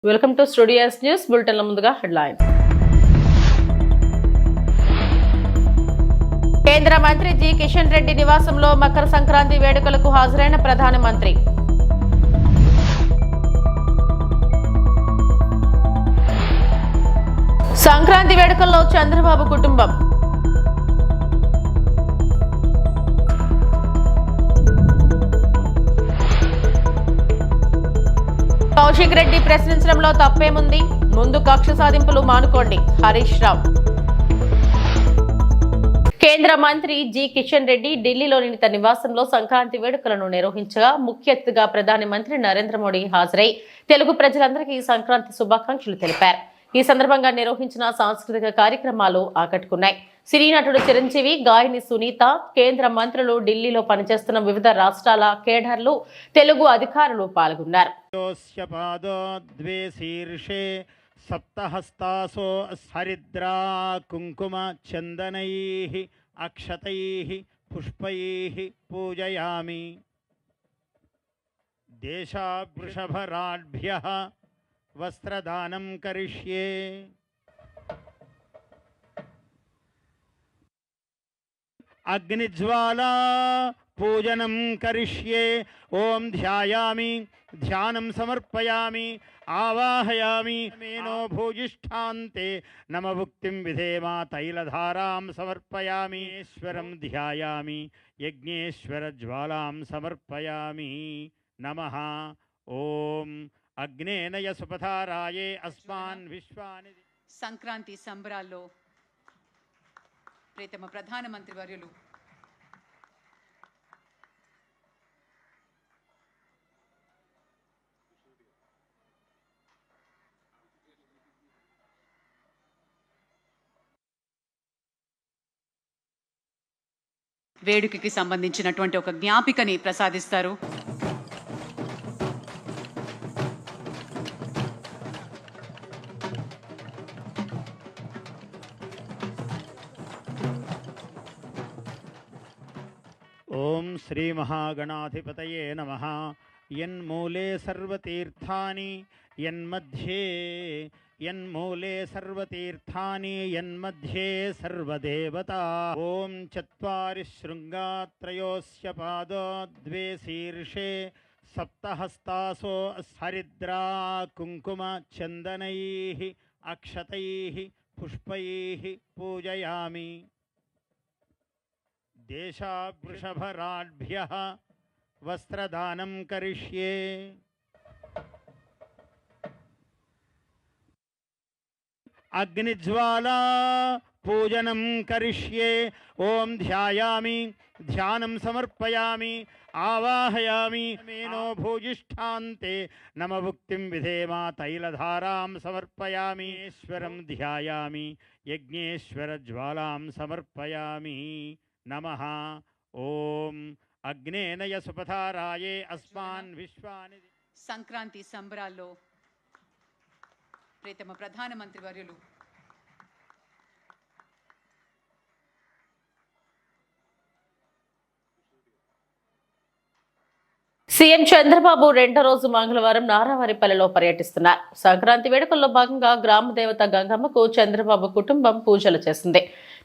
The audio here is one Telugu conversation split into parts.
Welcome to studio news bulletin. ముందుగా హెడ్లైన్స్. కేంద్ర మంత్రి జి కిషన్ రెడ్డి నివాసంలో మకర సంక్రాంతి వేడుకలకు హాజరైన ప్రధానమంత్రి. సంక్రాంతి వేడుకల్లో చంద్రబాబు కుటుంబం. కౌశిక్ రెడ్డి ప్రశ్నించడంలో తప్పేముంది, ముందు కక్ష సాధింపులు మానుకోండి హరీష్ రావు. కేంద్ర మంత్రి జి కిషన్ రెడ్డి ఢిల్లీలోని తన నివాసంలో సంక్రాంతి వేడుకలను నిర్వహించగా ముఖ్య అతిథిగా ప్రధానమంత్రి నరేంద్ర మోడీ హాజరై తెలుగు ప్రజలందరికీ సంక్రాంతి శుభాకాంక్షలు తెలిపారు. ఈ సందర్భంగా నిర్వహించిన సాంస్కృతిక కార్యక్రమాలు ఆకట్టుకున్నాయి. సినీ నటుడు చిరంజీవి, గాయని సునీత, కేంద్ర మంత్రులు, ఢిల్లీలో పనిచేస్తున్న వివిధ రాష్ట్రాల కేడర్లు, తెలుగు అధికారులు పాల్గొన్నారు. సప్తహస్తాసో హరిద్రా కుంకుమ చందనైః అక్షతైః పుష్పైః పూజయామి. దేశావృషభరాఢ్భ్యః వస్త్రదానం కరిష్యే. అగ్నిజ్వాలా పూజనం కరిష్యే. ఓం ధ్యాయామి, ధ్యానం సమర్పయామి, ఆవాహయామి. మేనో భూజిష్ఠాంతే నమభుక్తిం విధేమా. తైలధారాం సమర్పయామి. ఈశ్వరం ధ్యాయామి, యజ్ఞేశ్వర జ్వాలాం సమర్పయామి. నమః. ఓం అగ్నేనయ సుపథారాయే అస్మాన్ విశ్వాని. సంక్రాంతి సంబరాల్లో ప్రియతమ ప్రధానమంత్రి వర్యులు వేడుకకి సంబంధించినటువంటి ఒక జ్ఞాపికని ప్రసాదిస్తారు. ఓం శ్రీ మహాగణాధిపతయే నమః. యన్మూలే సర్వతీర్థాని యన్మూలే సర్వతీర్థాని యన్మధ్యే సర్వదేవతా. ఓం చత్వారి శృంగా త్రయోస్య పాదో ద్వే శీర్షే సప్తహస్తాసో హరిద్రా కుంకుమ చందనైః అక్షతైః పుష్పైః పూజయామి. దేశావృషభరాఢ్భ్యః వస్త్రదానం కరిష్యే. అగ్నిజ్వాలా పూజనం కరిష్యే. ఓం ధ్యాయామి, ధ్యానం సమర్పయామి, ఆవాహయామి. మేనో భూజిష్ఠాంతే నమభుక్తిం విధేమా. తైలధారాం సమర్పయామి. ఈశ్వరం ధ్యాయామి, యజ్ఞేశ్వర జ్వాలాం సమర్పయామి. నమః. ఓం అగ్నేనయ సుపథారాయే అస్మాన్ విశ్వాని. సంక్రాంతి సంబరాల్లో ప్రియతమ ప్రధానమంత్రి వర్యులు సీఎం చంద్రబాబు రెండో రోజు మంగళవారం నారావారిపల్లెలో పర్యటిస్తున్నారు. సంక్రాంతి వేడుకల్లో భాగంగా గ్రామ దేవత గంగమ్మకు చంద్రబాబు కుటుంబం పూజలు చేసింది.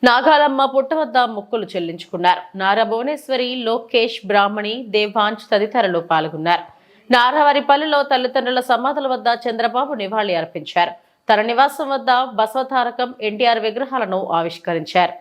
నాగాలమ్మ పుట్ట వద్ద మొక్కులు చెల్లించుకున్నారు. నారా భువనేశ్వరి, లోకేష్, బ్రాహ్మణి, దేవాంశ్ తదితరులు పాల్గొన్నారు. నారావారిపల్లెలో తల్లిదండ్రుల సమాధుల వద్ద చంద్రబాబు నివాళి అర్పించారు. తన నివాసం వద్ద బసవతారకం, ఎన్టీఆర్ విగ్రహాలను ఆవిష్కరించారు.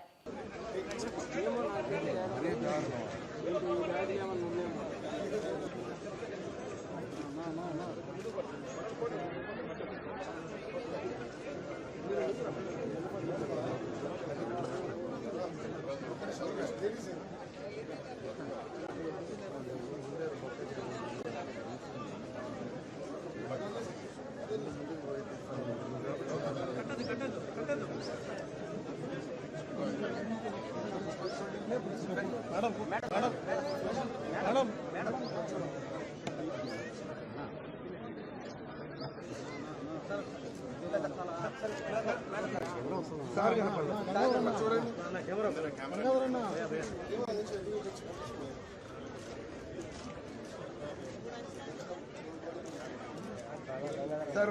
సార్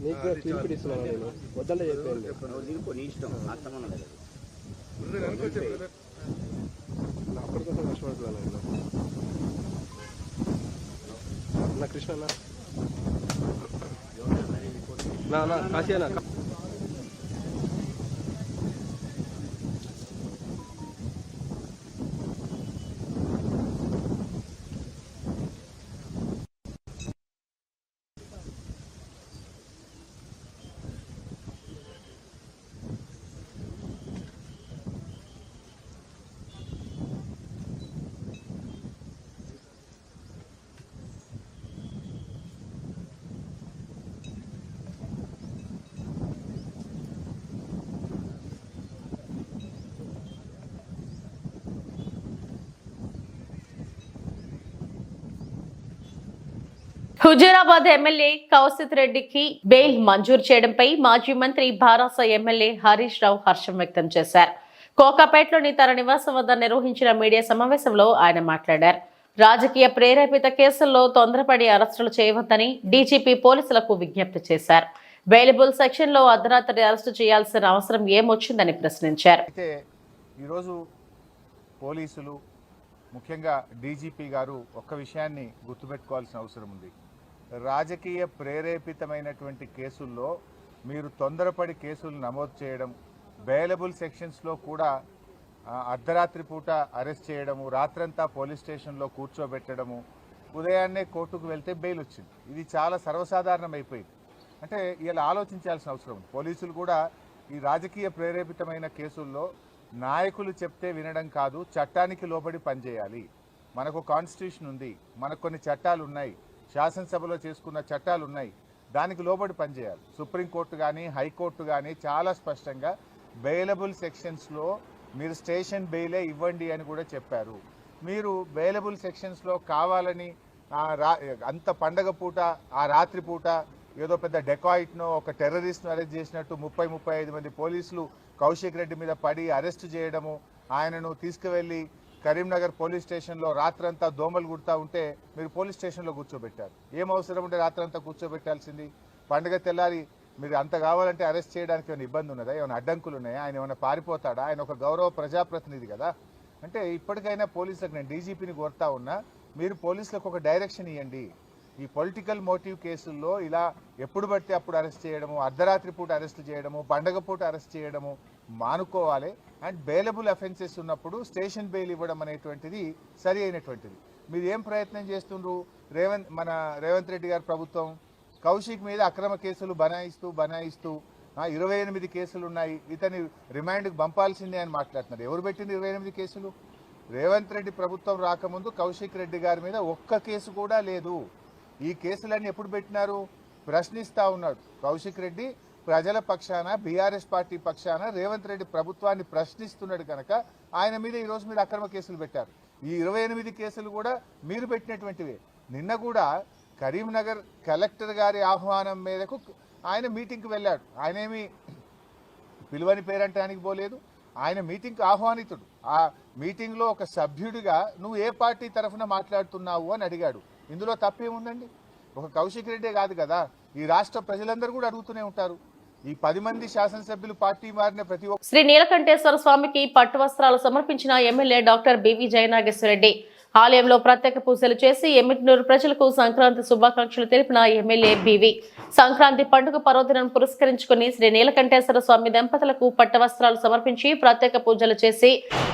నీకు తీర్పిస్తున్నాను నేను వద్దంటే చెప్పండి అప్పటి కోసం కష్టపడుతున్నాను నేను నా కృష్ణ నా కాశీనా హుజూరాబాద్ ఎమ్మెల్యే కౌశిక్ రెడ్డికి బెయిల్ మంజూరు చేయడంపై మాజీ మంత్రి భారాస ఎమ్మెల్యే హరీష్ రావు హర్షం వ్యక్తం చేశారు. కోకాపేటలోని తన నివాసం వద్ద నిర్వహించిన మీడియా సమావేశంలో ఆయన మాట్లాడారు. రాజకీయ ప్రేరేపిత కేసుల్లో తొందరపడి అరెస్టులు చేయవద్దని డీజీపీ పోలీసులకు విజ్ఞప్తి చేశారు. బెయిలబుల్ సెక్షన్ లో అర్ధరాత్రి అరెస్టు చేయాల్సిన అవసరం ఏమొచ్చిందని ప్రశ్నించారు. అయితే ఈరోజు పోలీసులు ముఖ్యంగా డీజీపీ గారు ఒక్క విషయాన్ని గుర్తుపెట్టుకోవాల్సిన అవసరం ఉంది. రాజకీయ ప్రేరేపితమైనటువంటి కేసుల్లో మీరు తొందరపడి కేసులు నమోదు చేయడం, బెయిలబుల్ సెక్షన్స్లో కూడా అర్ధరాత్రి పూట అరెస్ట్ చేయడము, రాత్రంతా పోలీస్ స్టేషన్లో కూర్చోబెట్టడము, ఉదయాన్నే కోర్టుకు వెళ్తే బెయిల్ వచ్చింది. ఇది చాలా సర్వసాధారణం అయిపోయింది. అంటే ఇలా ఆలోచించాల్సిన అవసరం ఉంది. పోలీసులు కూడా ఈ రాజకీయ ప్రేరేపితమైన కేసుల్లో నాయకులు చెప్తే వినడం కాదు, చట్టానికి లోబడి పనిచేయాలి. మనకు కాన్స్టిట్యూషన్ ఉంది, మనకు కొన్ని చట్టాలు ఉన్నాయి, శాసనసభలో చేసుకున్న చట్టాలు ఉన్నాయి, దానికి లోబడి పనిచేయాలి. సుప్రీంకోర్టు కానీ హైకోర్టు కానీ చాలా స్పష్టంగా బెయిలబుల్ సెక్షన్స్లో మీరు స్టేషన్ బెయిలే ఇవ్వండి అని కూడా చెప్పారు. మీరు బెయిలబుల్ సెక్షన్స్లో కావాలని అంత పండగ పూట ఆ రాత్రి పూట ఏదో పెద్ద డెకాయిట్నో ఒక టెర్రరిస్ట్ను అరెస్ట్ చేసినట్టు 30-35 మంది పోలీసులు కౌశిక్ రెడ్డి మీద పడి అరెస్ట్ చేయడము, ఆయనను తీసుకువెళ్ళి కరీంనగర్ పోలీస్ స్టేషన్లో రాత్రంతా దోమలు కుడతా ఉంటే మీరు పోలీస్ స్టేషన్లో కూర్చోబెట్టారు. ఏం అవసరం ఉంటే రాత్రంతా కూర్చోబెట్టాల్సింది? పండుగ తెల్లారి మీరు అంత కావాలంటే అరెస్ట్ చేయడానికి ఏమైనా ఇబ్బంది ఉన్నదా? ఏమైనా అడ్డంకులు ఉన్నాయా? ఆయన ఏమైనా పారిపోతాడా? ఆయన ఒక గౌరవ ప్రజాప్రతినిధి కదా. అంటే ఇప్పటికైనా పోలీసులకు నేను డీజీపీని కోరుతా ఉన్నా, మీరు పోలీసులకు ఒక డైరెక్షన్ ఇవ్వండి. ఈ పొలిటికల్ మోటివ్ కేసుల్లో ఇలా ఎప్పుడు పడితే అప్పుడు అరెస్ట్ చేయడము, అర్ధరాత్రి పూట అరెస్ట్ చేయడము, పండగ పూట అరెస్ట్ చేయడము మానుకోవాలి. అండ్ బెయిలబుల్ అఫెన్సెస్ ఉన్నప్పుడు స్టేషన్ బెయిల్ ఇవ్వడం అనేటువంటిది సరి అయినటువంటిది. మీరు ఏం ప్రయత్నం చేస్తుండ్రు? మన రేవంత్ రెడ్డి గారి ప్రభుత్వం కౌశిక్ మీద అక్రమ కేసులు బనాయిస్తూ 28 కేసులు ఉన్నాయి, ఇతని రిమాండ్కి పంపాల్సిందే అని మాట్లాడుతున్నారు. ఎవరు పెట్టింది 28 కేసులు? రేవంత్ రెడ్డి ప్రభుత్వం రాకముందు కౌశిక్ రెడ్డి గారి మీద ఒక్క కేసు కూడా లేదు. ఈ కేసులన్నీ ఎప్పుడు పెట్టినారు? ప్రశ్నిస్తూ ఉన్నాడు కౌశిక్ రెడ్డి. ప్రజల పక్షాన, బీఆర్ఎస్ పార్టీ పక్షాన రేవంత్ రెడ్డి ప్రభుత్వాన్ని ప్రశ్నిస్తున్నాడు కనుక ఆయన మీద ఈరోజు మీరు అక్రమ కేసులు పెట్టారు. ఈ 28 కేసులు కూడా మీరు పెట్టినటువంటివే. నిన్న కూడా కరీంనగర్ కలెక్టర్ గారి ఆహ్వానం మేరకు ఆయన మీటింగ్కి వెళ్ళాడు. ఆయనేమి పిలువని పేరంటానికి పోలేదు, ఆయన మీటింగ్కి ఆహ్వానితుడు. ఆ మీటింగ్లో ఒక సభ్యుడిగా నువ్వు ఏ పార్టీ తరఫున మాట్లాడుతున్నావు అని అడిగాడు. ఇందులో తప్పేముందండి? ఒక కౌశిక్ రెడ్డే కాదు కదా, ఈ రాష్ట్ర ప్రజలందరూ కూడా అడుగుతూనే ఉంటారు. ఈ 10 మంది శాసనసభ్యులు పార్టీ మారిన ప్రతి ఒక్క శ్రీ నీలకంఠేశ్వర స్వామికి పట్టు వస్త్రాలు సమర్పించిన ఎమ్మెల్యే డాక్టర్ బివి జయనాగేశ్వరరెడ్డి ఆలయంలో ప్రత్యేక పూజలు చేసి ఎమ్మిగ్నూరు ప్రజలకు సంక్రాంతి శుభాకాంక్షలు తెలిపిన ఎమ్మెల్యే బివి సంక్రాంతి పండుగ పర్వదినం పురస్కరించుకుని శ్రీ నీలకంఠేశ్వర స్వామి దంపతులకు పట్టు వస్త్రాలు సమర్పించి ప్రత్యేక పూజలు చేసి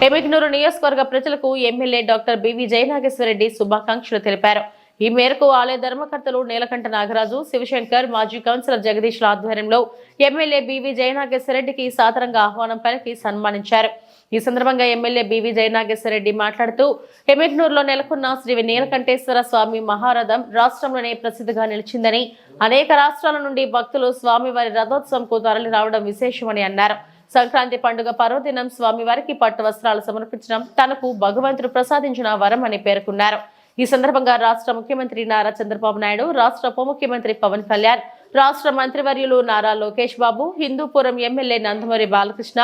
ఎమ్మిగ్నూరు నియోజకవర్గ ప్రజలకు ఎమ్మెల్యే డాక్టర్ బివి జయనాగేశ్వరరెడ్డి శుభాకాంక్షలు తెలిపారు. ఈ మేరకు ఆలయ ధర్మకర్తలు నీలకంఠ నాగరాజు, శివశంకర్, మాజీ కౌన్సిలర్ జగదీష్ల ఆధ్వర్యంలో ఎమ్మెల్యే బివి జయనాగేశ్వరరెడ్డికి సాదరంగా ఆహ్వానం పలికి సన్మానించారు. ఈ సందర్భంగా ఎమ్మెల్యే బివి జయనాగేశ్వరరెడ్డి మాట్లాడుతూ ఎమ్మిగ్నూరులో నెలకొన్న శ్రీ నీలకంఠేశ్వర స్వామి మహారథం రాష్ట్రంలోనే ప్రసిద్ధిగా నిలిచిందని, అనేక రాష్ట్రాల నుండి భక్తులు స్వామివారి రథోత్సవంకు తరలి రావడం విశేషమని అన్నారు. సంక్రాంతి పండుగ పర్వదినం స్వామివారికి పట్టు వస్త్రాలు సమర్పించడం తనకు భగవంతుడు ప్రసాదించిన వరం అని పేర్కొన్నారు. ఈ సందర్భంగా రాష్ట్ర ముఖ్యమంత్రి నారా చంద్రబాబు నాయుడు, రాష్ట్ర ఉప ముఖ్యమంత్రి పవన్ కళ్యాణ్, రాష్ట్ర మంత్రివర్యులు నారా లోకేష్ బాబు, హిందూపురం ఎమ్మెల్యే నందమూరి బాలకృష్ణ,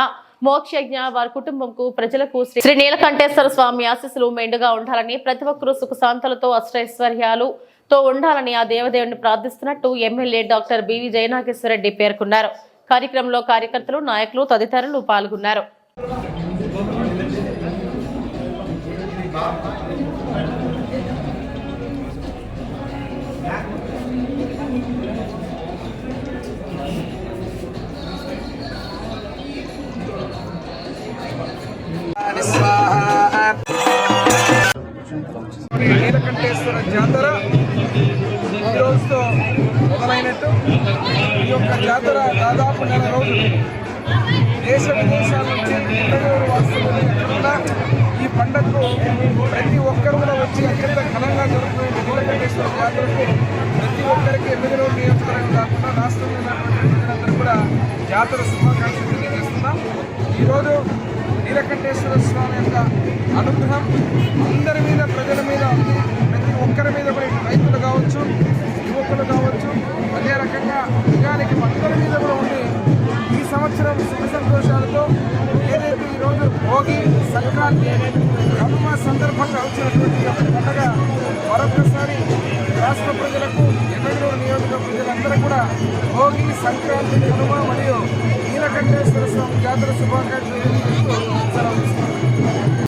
మోక్షజ్ఞ వారి కుటుంబంకు ప్రజలకు శ్రీ నీలకంఠేశ్వర స్వామి ఆశీస్సులు మెండుగా ఉండాలని ప్రతి ఒక్కరూ సుఖశాంతులతో అష్టైశ్వర్యాలతో ఉండాలని ఆ దేవదేవుని ప్రార్థిస్తున్నట్టు ఎమ్మెల్యే డాక్టర్ బివి జయనాగేశ్వరరెడ్డి పేర్కొన్నారు. కార్యక్రమంలో కార్యకర్తలు, నాయకులు తదితరులు పాల్గొన్నారు. నీలకంఠేశ్వర జాతర ఈ రోజుతో మొదలైనట్టు ఈ యొక్క జాతర దాదాపు 4 రోజులు దేశ విదేశాల నుంచి పుట్టగూరు వాసులు ఎక్కడున్నా ఈ పండుగకు ప్రతి ఒక్కరు కూడా వచ్చి అత్యంత ఘనంగా జరుగుతున్న నీలకంఠేశ్వర జాతరకు ప్రతి ఒక్కరికి ఎమ్మెల్యేలు నియోజకవర్గం కాకుండా రాష్ట్రంలో ఉన్నటువంటి ప్రజలందరూ కూడా జాతర శుభాకాంక్షలు తెలియజేస్తున్నాం. ఈరోజు నీలకంఠేశ్వర స్వామి యొక్క అనుగ్రహం అందరి మీద, ప్రజల మీద ఉంది. ప్రతి ఒక్కరి మీద కూడా రైతులు కావచ్చు, యువకులు కావచ్చు, అదే రకంగా నిజానికి అందరి మీద కూడా ఉంది. ఈ సంవత్సరం సుఖ సంతోషాలతో ఏదైతే ఈరోజు భోగి, సంక్రాంతి, కనుమ సందర్భంగా వచ్చినటువంటి పండుగ మరొకసారి రాష్ట్ర ప్రజలకు, ఎమ్మెల్యేలు నియోజకవర్గ ప్రజలందరూ కూడా భోగి, సంక్రాంతి, కనుమ మరియు నీలకంఠేశ్వర స్వామి జాతర శుభాకాంక్షలు తెలియజేస్తూ సెలవు.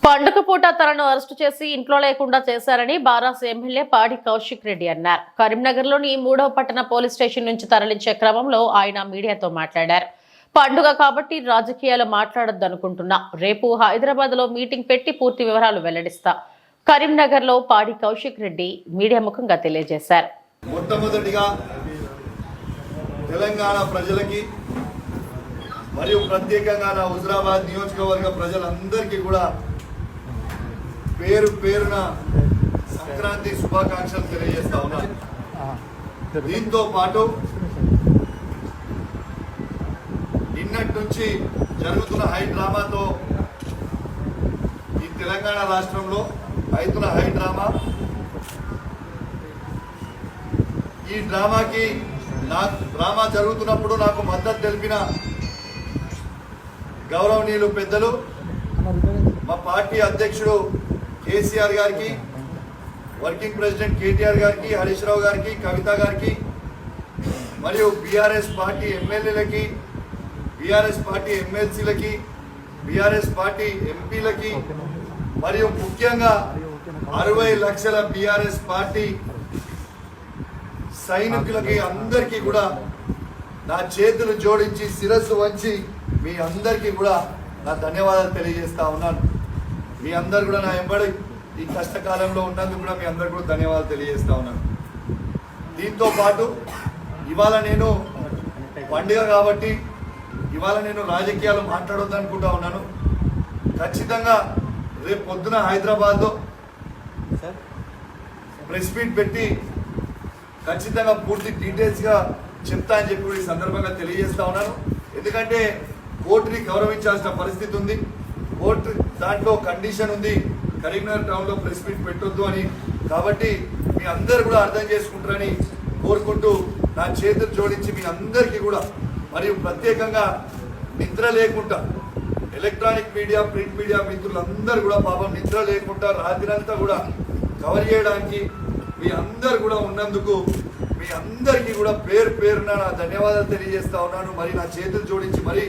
పండుగ పూట తనను అరెస్టు చేసి ఇంట్లో లేకుండా చేశారని బారాస్ ఎమ్మెల్యే పాడి కౌశిక్ రెడ్డి అన్నారు. కరీంనగర్లోని 3వ పట్టణ పోలీస్ స్టేషన్ నుంచి తరలించే క్రమంలో ఆయన మీడియాతో మాట్లాడారు. పండుగ కాబట్టి రాజకీయాలు మాట్లాడొద్దనుకుంటున్నా. రేపు హైదరాబాద్ లో మీటింగ్ పెట్టి పూర్తి వివరాలు వెల్లడిస్తా. కరీంనగర్ లో పాడి కౌశిక్ రెడ్డి మీడియా ముఖంగా తెలియజేశారు. మొట్టమొదటిగా తెలంగాణ ప్రజలకి మరియు ప్రత్యేకంగా నా హుజరాబాద్ నియోజకవర్గ ప్రజలందరికీ కూడా పేరు పేరున సంక్రాంతి శుభాకాంక్షలు తెలియజేస్తా ఉన్నాను. దీంతో పాటు నిన్నటి నుంచి జరుగుతున్న హై డ్రామాతో ఈ తెలంగాణ రాష్ట్రంలో అవుతున్న హై డ్రామా, ఈ డ్రామాకి డ్రామా జరుగుతున్నప్పుడు నాకు మద్దతు తెలిపిన గౌరవనీయులు పెద్దలు మా పార్టీ అధ్యక్షుడు కేసీఆర్ గారికి, వర్కింగ్ ప్రెసిడెంట్ కేటీఆర్ గారికి, హరీష్ రావు గారికి, కవిత గారికి మరియు బీఆర్ఎస్ పార్టీ ఎమ్మెల్యేలకి, బీఆర్ఎస్ పార్టీ ఎమ్మెల్సీలకి, బీఆర్ఎస్ పార్టీ ఎంపీలకి మరియు ముఖ్యంగా 60 లక్షల బీఆర్ఎస్ పార్టీ సైనికులకి అందరికీ కూడా నా చేతులు జోడించి శిరస్సు వంచి మీ అందరికీ కూడా నా ధన్యవాదాలు తెలియజేస్తా ఉన్నాను. మీ అందరు కూడా నా ఎంబడి ఈ కష్టకాలంలో ఉన్నందుకు కూడా మీ అందరు కూడా ధన్యవాదాలు తెలియజేస్తా ఉన్నాను. దీంతో పాటు ఇవాళ నేను పండుగ కాబట్టి ఇవాళ నేను రాజకీయాలు మాట్లాడొద్దు అనుకుంటా ఉన్నాను. ఖచ్చితంగా రేపు పొద్దున హైదరాబాద్లో ప్రెస్ మీట్ పెట్టి ఖచ్చితంగా పూర్తి డీటెయిల్స్గా చెప్తా అని చెప్పి ఈ సందర్భంగా తెలియజేస్తా ఉన్నాను. ఎందుకంటే కోర్టుని గౌరవించాల్సిన పరిస్థితి ఉంది. కోర్టు దాంట్లో కండిషన్ ఉంది, కరీంనగర్ టౌన్లో ప్రెస్ మీట్ పెట్టొద్దు అని. కాబట్టి మీ అందరు కూడా అర్థం చేసుకుంటారని కోరుకుంటూ నా చేతులు జోడించి మీ అందరికీ కూడా మరియు ప్రత్యేకంగా నిద్ర లేకుండా ఎలక్ట్రానిక్ మీడియా, ప్రింట్ మీడియా మిత్రులందరూ కూడా పాపం నిద్ర లేకుండా రాత్రంతా కూడా కవర్ చేయడానికి మీ అందరు కూడా ఉన్నందుకు మీ అందరికీ కూడా పేరు పేరున నా ధన్యవాదాలు తెలియజేస్తా ఉన్నాను. మరి నా చేతులు జోడించి మరి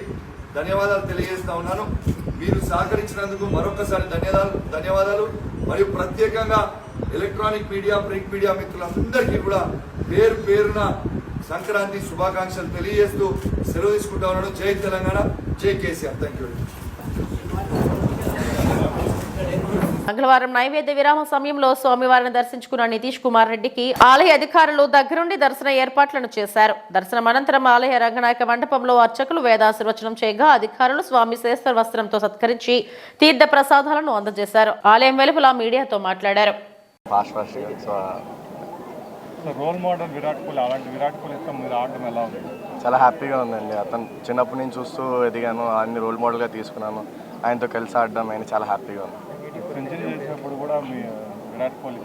ధన్యవాదాలు తెలియజేస్తా ఉన్నాను. మీరు సహకరించినందుకు మరొకసారి ధన్యవాదాలు. మరియు ప్రత్యేకంగా ఎలక్ట్రానిక్ మీడియా, ప్రింట్ మీడియా మిత్రులందరికీ కూడా పేరు పేరున సంక్రాంతి శుభాకాంక్షలు తెలియజేస్తూ సెలవు తీసుకుంటా ఉన్నాను. జై తెలంగాణ, జై కేసీఆర్. Thank you. మంగళవారం నైవేద్య విరామ సమయంలో స్వామివారిని దర్శించుకున్న నితీష్ కుమార్ రెడ్డికి ఆలయ అధికారులు దగ్గరుండి దర్శన ఏర్పాట్లను చేశారు. దర్శనం అనంతరం ఆలయ రంగనాయక మండపంలో అర్చకులు వేదాశీర్వచనం చేయగా అధికారులు స్వామి శ్రేష్ఠ వస్త్రంతో సత్కరించి తీర్థ ప్రసాదాలను అందజేశారు. ఆలయం వెలుపల మీడియాతో మాట్లాడారు. రోల్ మోడల్ విరాట్ కోహ్లీ, అలాంటి విరాట్ కోహ్లీ ఇష్టం మీరు ఆడటం ఎలా ఉంది? చాలా హ్యాపీగా ఉందండి. అతను చిన్నప్పటి నుంచి చూస్తూ ఎదిగాను, అన్ని రోల్ మోడల్గా తీసుకున్నాను. ఆయనతో కలిసి ఆడడం ఆయన చాలా హ్యాపీగా ఉంది. సెంచరీ చేసినప్పుడు కూడా మీ విరాట్ కోహ్లీ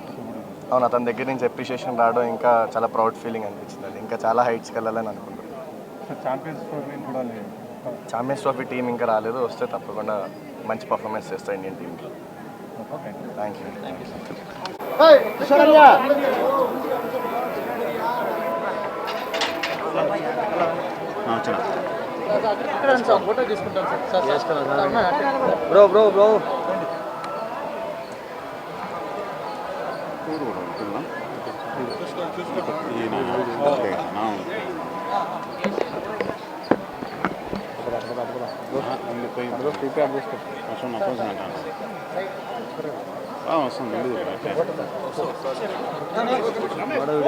అవును, అతని దగ్గర నుంచి అప్రిషియేషన్ రావడం ఇంకా చాలా ప్రౌడ్ ఫీలింగ్ అనిపించింది. ఇంకా చాలా హైట్స్కి వెళ్ళాలని అనుకుంటున్నాను. ఛాంపియన్స్ ట్రోఫీ కూడా ఛాంపియన్స్ ట్రోఫీ టీం ఇంకా రాలేదు, వస్తే తప్పకుండా మంచి పర్ఫార్మెన్స్ చేస్తాయి ఇండియన్ టీంకి. Okay, thank you. బ్రో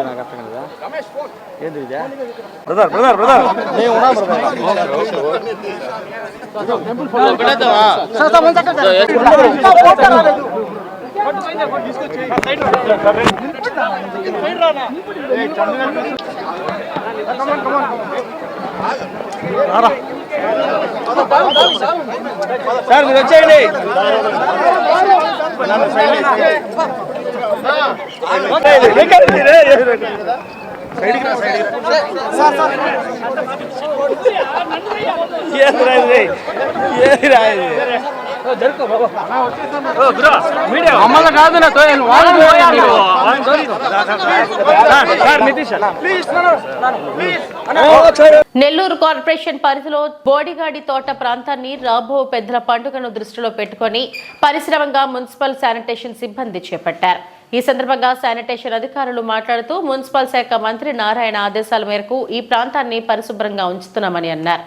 నాకు అర్థం కదా ఏంటి బ్రదర్ బ్రదర్ బ్రదర్ నేను ఉన్నా సార్ మీరు వచ్చేయండి. మమ్మల్ని కాదు నెల్లూరు కార్పొరేషన్ పరిధిలో బోడిగాడి తోట ప్రాంతాన్ని రాబో పెద్దల పండుగను దృష్టిలో పెట్టుకుని పరిశ్రమంగా మున్సిపల్ శానిటేషన్ సిబ్బంది చేపట్టారు. ఈ సందర్భంగా శానిటేషన్ అధికారులు మాట్లాడుతూ మున్సిపల్ శాఖ మంత్రి నారాయణ ఆదేశాల మేరకు ఈ ప్రాంతాన్ని పరిశుభ్రంగా ఉంచుతున్నామని అన్నారు.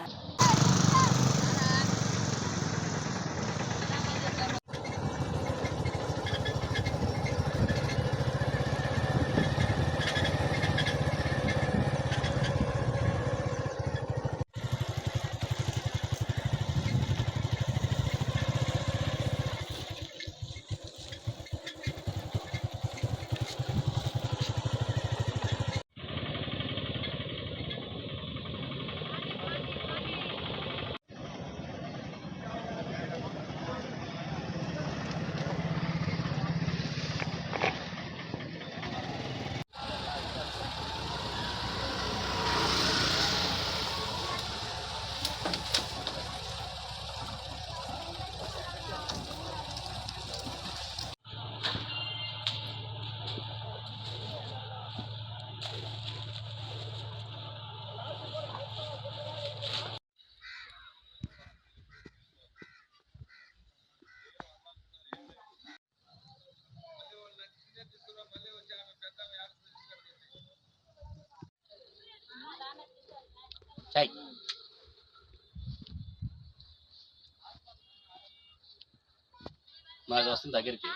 మాది వస్తుంది దగ్గరికి.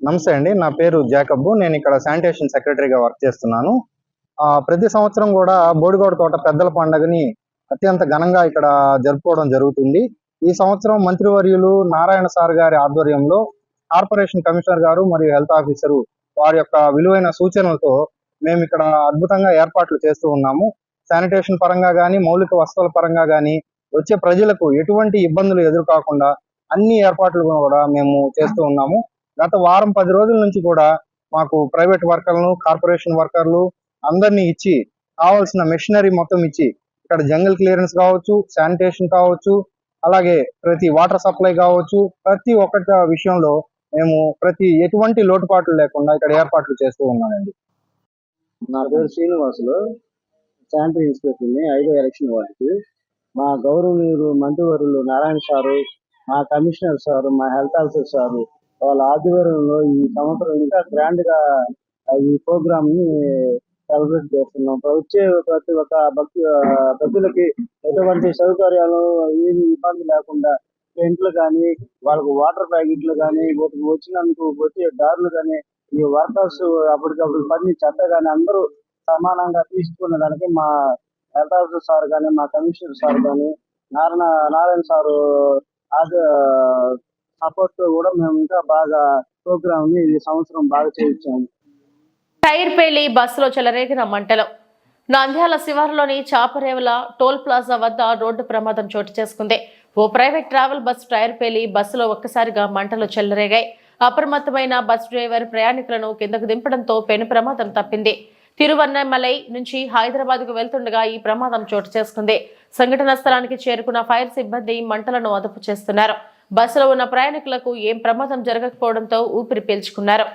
నమస్తే అండి, నా పేరు జాకబ్. నేను ఇక్కడ శానిటేషన్ సెక్రటరీగా వర్క్ చేస్తున్నాను. ప్రతి సంవత్సరం కూడా బోడిగోడ తోట పెద్దల పండుగని అత్యంత ఘనంగా ఇక్కడ జరుపుకోవడం జరుగుతుంది. ఈ సంవత్సరం మంత్రివర్యులు నారాయణ సార్ గారి ఆధ్వర్యంలో కార్పొరేషన్ కమిషనర్ గారు మరియు హెల్త్ ఆఫీసరు వారి యొక్క విలువైన సూచనలతో మేము ఇక్కడ అద్భుతంగా ఏర్పాట్లు చేస్తూ ఉన్నాము. శానిటేషన్ పరంగా కానీ మౌలిక వసతుల పరంగా కానీ వచ్చే ప్రజలకు ఎటువంటి ఇబ్బందులు ఎదురుకాకుండా అన్ని ఏర్పాట్లు కూడా మేము చేస్తూ ఉన్నాము. గత వారం 10 రోజుల నుంచి కూడా మాకు ప్రైవేట్ వర్కర్లను కార్పొరేషన్ వర్కర్లు అందరినీ ఇచ్చి కావాల్సిన మెషినరీ మొత్తం ఇచ్చి ఇక్కడ జంగల్ క్లియరెన్స్ కావచ్చు, శానిటేషన్ కావచ్చు, అలాగే ప్రతి వాటర్ సప్లై కావచ్చు, ప్రతి ఒక్కటి విషయంలో మేము ఎటువంటి లోటుపాట్లు లేకుండా ఇక్కడ ఏర్పాట్లు చేస్తూ ఉన్నామండి. నా పేరు శ్రీనివాసులు, శానిటరీ ఇన్స్పెక్టర్ని 5వ ఎలక్షన్ వార్డుకి. మా గౌరవనీయులు మంత్రివర్యులు నారాయణ సారు, మా కమిషనర్ సారు, మా హెల్త్ ఆఫీసర్ సారు వాళ్ళ ఆధ్వర్యంలో ఈ సంవత్సరం ఇంకా గ్రాండ్ గా ఈ ప్రోగ్రామ్ ని సెలబ్రేట్ చేస్తున్నాం. వచ్చే ప్రతి ఒక్క భక్తులకి ఎటువంటి సౌకర్యాలు ఏమి ఇబ్బంది లేకుండా టెంట్లు కానీ, వాళ్ళకు వాటర్ ప్యాకెట్లు కానీ, వచ్చినందుకు వచ్చే దారులు కానీ, ఈ వర్కర్స్ అప్పటికప్పుడు పని చెత్త కానీ అందరూ సమానంగా తీసుకునే దానికి మా హెల్త్ ఆఫీసర్ సార్ కానీ, మా కమిషనర్ సార్ కానీ, నారాయణ సారు సపోర్ట్ కూడా మేము ఇంకా బాగా ప్రోగ్రామ్ ని ఈ సంవత్సరం బాగా చేయించాము. టైర్ పేలి బస్సులో చెలరేగిన మంటలు. నంద్యాల శివారులోని చాపరేవుల టోల్ ప్లాజా వద్ద రోడ్డు ప్రమాదం చోటు చేసుకుంది. ఓ ప్రైవేట్ ట్రావెల్ బస్సు టైర్ పేలి బస్సులో ఒక్కసారిగా మంటలు చెలరేగాయి. అప్రమత్తమైన బస్ డ్రైవర్ ప్రయాణికులను కిందకు దింపడంతో పెను ప్రమాదం తప్పింది. తిరువన్నమలై నుంచి హైదరాబాద్కు వెళ్తుండగా ఈ ప్రమాదం చోటు చేసుకుంది. సంఘటన స్థలానికి చేరుకున్న ఫైర్ సిబ్బంది మంటలను అదుపు చేస్తున్నారు. బస్సులో ఉన్న ప్రయాణికులకు ఏం ప్రమాదం జరగకపోవడంతో ఊపిరి పీల్చుకున్నారు.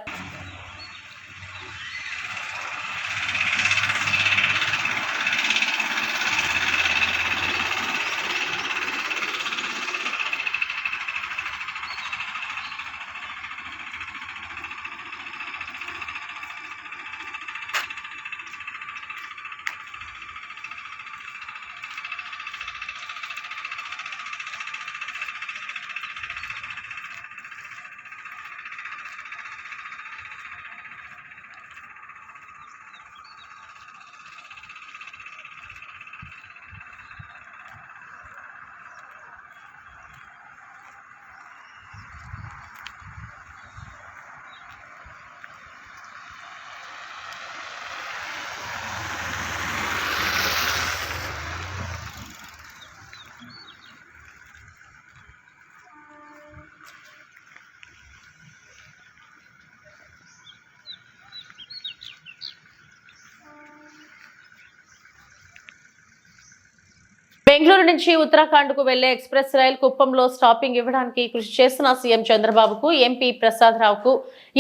బెంగళూరు నుంచి ఉత్తరాఖండ్ కు వెళ్లే ఎక్స్ప్రెస్ రైలు కుప్పంలో స్టాపింగ్ ఇవ్వడానికి కృషి చేస్తున్న సీఎం చంద్రబాబుకు, ఎంపీ ప్రసాద్ రావుకు,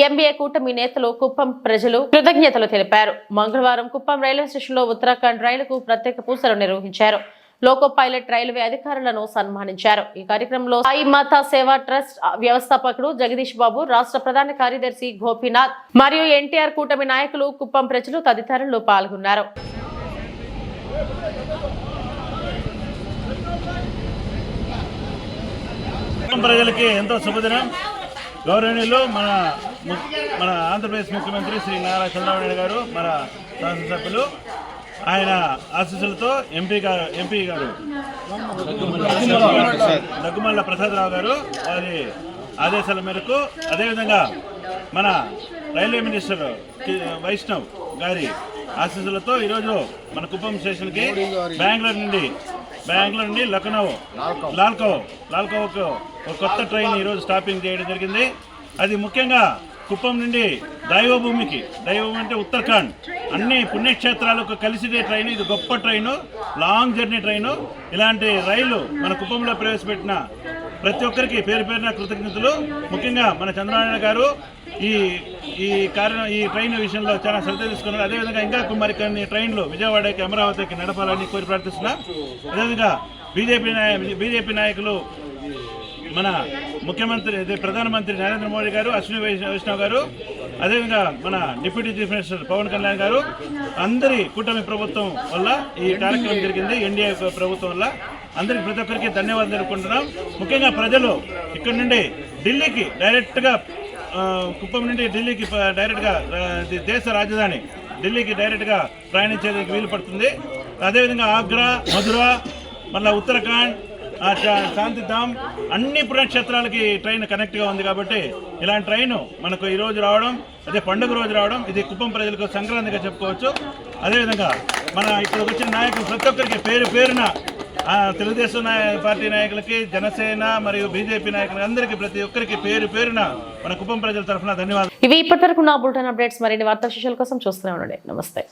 ఎంబీఏ కూటమి నేతలు, కుప్పం ప్రజలు కృతజ్ఞతలు తెలిపారు. మంగళవారం కుప్పం రైల్వే స్టేషన్లో ఉత్తరాఖండ్ రైలుకు ప్రత్యేక పూజలు నిర్వహించారు. లోకో పైలట్ రైల్వే అధికారులను సన్మానించారు. ఈ కార్యక్రమంలో సాయి మాతా సేవా ట్రస్ట్ వ్యవస్థాపకుడు జగదీష్ బాబు, రాష్ట్ర ప్రధాన కార్యదర్శి గోపీనాథ్ మరియు ఎన్టీఆర్ కూటమి నాయకులు, కుప్పం ప్రజలు తదితరులు పాల్గొన్నారు. ప్రజలకి ఎంతో శుభదినం. గౌరవనీయులు మన ఆంధ్రప్రదేశ్ ముఖ్యమంత్రి శ్రీ నారా చంద్రబాబు నాయుడు గారు, మన శాసనసభ్యులు, ఆయన ఆశీస్సులతో ఎంపీ గారు దగ్గుమల్ల ప్రసాదరావు గారు వారి ఆదేశాల మేరకు, అదేవిధంగా మన రైల్వే మినిస్టర్ వైష్ణవ్ గారి ఆశీస్సులతో ఈరోజు మన కుప్పం స్టేషన్కి బెంగళూరు నుండి లాల్కోకు ఒక కొత్త ట్రైన్ ఈరోజు స్టాపింగ్ చేయడం జరిగింది. అది ముఖ్యంగా కుప్పం నుండి దైవభూమి అంటే ఉత్తరాఖండ్ అన్ని పుణ్యక్షేత్రాలకు కలిసిదే ట్రైన్. ఇది గొప్ప ట్రైను, లాంగ్ జర్నీ ట్రైను. ఇలాంటి రైలు మన కుప్పంలో ప్రవేశపెట్టిన ప్రతి ఒక్కరికి పేరు పేరున కృతజ్ఞతలు. ముఖ్యంగా మన చంద్రబాబు గారు ఈ ట్రైన్ విషయంలో చాలా శ్రద్ధ తీసుకున్నారు. అదేవిధంగా ఇంకా మరి కొన్ని ట్రైన్లు విజయవాడకి, అమరావతికి నడపాలని కోరి ప్రార్థిస్తున్నాం. అదేవిధంగా బీజేపీ నాయకులు, మన ప్రధానమంత్రి నరేంద్ర మోడీ గారు, అశ్విని వైష్ణవ్ గారు, అదేవిధంగా మన deputy chief minister Pawan Kalyan గారు, అందరి కూటమి ప్రభుత్వం వల్ల ఈ కార్యక్రమం జరిగింది. ఎన్డీఏ ప్రభుత్వం వల్ల అందరికి ప్రతి ఒక్కరికి ధన్యవాదాలు తెలుపుకుంటున్నాం. ముఖ్యంగా ప్రజలు ఇక్కడ నుండి ఢిల్లీకి డైరెక్ట్గా, కుప్పం నుండి ఢిల్లీకి డైరెక్ట్గా, దేశ రాజధాని ఢిల్లీకి డైరెక్ట్గా ప్రయాణించేందుకు వీలు పడుతుంది. అదేవిధంగా ఆగ్రా, మధుర, మళ్ళీ ఉత్తరాఖండ్, శాంతిధామ్ అన్ని పుణ్యక్షేత్రాలకి ట్రైన్ కనెక్ట్గా ఉంది. కాబట్టి ఇలాంటి ట్రైను మనకు ఈరోజు రావడం, అదే పండుగ రోజు రావడం, ఇది కుప్పం ప్రజలకు సంక్రాంతిగా చెప్పుకోవచ్చు. అదేవిధంగా మన ఇక్కడికి వచ్చిన నాయకులు ప్రతి ఒక్కరికి పేరున తెలుగుదేశం పార్టీ నాయకులకి, జనసేన మరియు బీజేపీ నాయకులకి అందరికీ ప్రతి ఒక్కరికి పేరున మన కుప్పం ప్రజల తరఫున ధన్యవాదాలు. ఇవి ఇప్పటివరకు నా బులెటిన్ అప్డేట్స్. మరిన్ని వార్తా విశేషాల కోసం చూస్తూనే ఉండండి. నమస్తే.